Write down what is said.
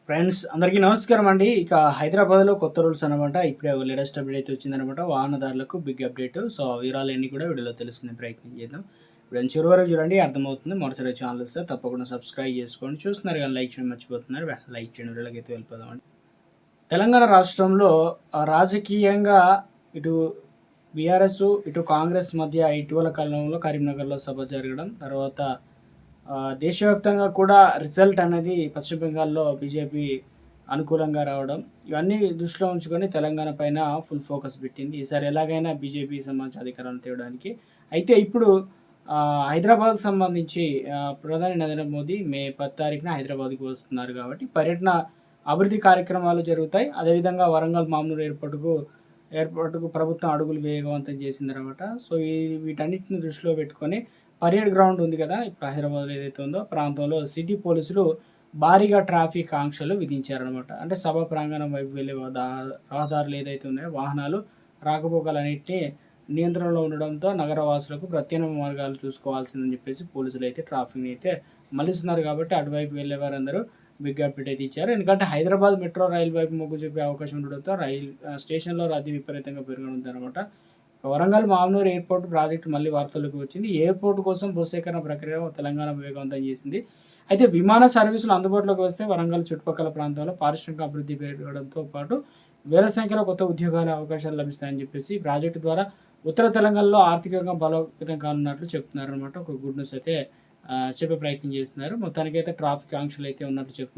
Friends అందరికీ నమస్కారం అండి. ఇక హైదరాబాద్‌లో కొత్త రూల్స్ అనమాట. ఇప్పుడే ఒక లేటెస్ట్ అప్డేట్ అయితే వచ్చిందనమాట. వాహనదారులకు బిగ్ అప్డేట్. సో, ఆ వివరాలన్నీ కూడా వీడియోలో తెలుసుకునే ప్రయత్నం చేద్దాం. వీడియోని చివరి వరకు చూడండి, అర్థమవుతుంది. మొదటిసారి ఛానల్ వస్తే తప్పకుండా సబ్స్క్రైబ్ చేసుకోండి. చూస్తున్నారు కానీ లైక్ చేయడం మర్చిపోతున్నారు. వెంటనే లైక్ చేయండి. వీడియోలోకి అయితే వెళ్ళిపోదామండి. తెలంగాణ రాష్ట్రంలో రాజకీయంగా ఇటు బీఆర్ఎస్, ఇటు కాంగ్రెస్ మధ్య ఇటీవల కాలంలో కరీంనగర్‌లో సభ జరగడం, తర్వాత దేశవ్యాప్తంగా కూడా రిజల్ట్ అనేది పశ్చిమ బెంగాల్‌లో బీజేపీ అనుకూలంగా రావడం, ఇవన్నీ దృష్టిలో ఉంచుకొని తెలంగాణ పైన ఫుల్ ఫోకస్ పెట్టింది. ఈసారి ఎలాగైనా బీజేపీకి సంబంధించి అధికారాన్ని తేవడానికి. అయితే ఇప్పుడు హైదరాబాద్‌కు సంబంధించి ప్రధాని నరేంద్ర మోదీ మే 10 తారీఖున హైదరాబాద్‌కి వస్తున్నారు కాబట్టి పర్యటన అభివృద్ధి కార్యక్రమాలు జరుగుతాయి. అదేవిధంగా వరంగల్ మామూలు ఏర్పాటుకు ప్రభుత్వం అడుగులు వేగవంతం చేసిందనమాట. సో, వీటన్నిటిని దృష్టిలో పెట్టుకొని పరేడ్ గ్రౌండ్ ఉంది కదా! ఇప్పుడు హైదరాబాద్‌లో ఏదైతే ఉందో ప్రాంతంలో సిటీ పోలీసులు భారీగా ట్రాఫిక్ ఆంక్షలు విధించారనమాట. అంటే సభ ప్రాంగణం వైపు వెళ్ళే రహదారులు ఏదైతే ఉన్నాయో వాహనాలు రాకపోకలన్నిటిని నియంత్రణలో ఉండడంతో నగర వాసులకు ప్రత్యామ్నాయ మార్గాలు చూసుకోవాల్సిందని చెప్పేసి పోలీసులు అయితే ట్రాఫిక్‌ని అయితే మళ్లిస్తున్నారు కాబట్టి అటువైపు వెళ్ళే వారందరూ బిగ్ అప్డేట్ అయితే ఇచ్చారు. ఎందుకంటే హైదరాబాద్ మెట్రో రైలు వైపు మొగ్గు చూపే అవకాశం ఉండడంతో స్టేషన్‌లో రద్దీ విపరీతంగా పెరగనుందనమాట. వరంగల్ మామనూరు ఎయిర్‌పోర్ట్ ప్రాజెక్టు మళ్ళీ వార్తల్లోకి వచ్చింది. ఎయిర్‌పోర్ట్ కోసం భూసేకరణ ప్రక్రియ తెలంగాణ వేగవంతం చేసింది. అయితే విమాన సర్వీసులు అందుబాటులోకి వస్తే వరంగల్ చుట్టుపక్కల ప్రాంతాల్లో పారిశ్రామిక అభివృద్ధి పెరగడంతో పాటు వేల సంఖ్యలో కొత్త ఉద్యోగాల అవకాశాలు లభిస్తాయని చెప్పేసి ఈ ప్రాజెక్టు ద్వారా ఉత్తర తెలంగాణలో ఆర్థికంగా బలోపేతం కానున్నట్లు చెప్తున్నారనమాట. ఒక గుడ్ న్యూస్ అయితే చెప్పే ప్రయత్నం చేస్తున్నారు. మొత్తానికైతే ట్రాఫిక్ ఆంక్షలు అయితే ఉన్నట్లు చెప్తున్నారు.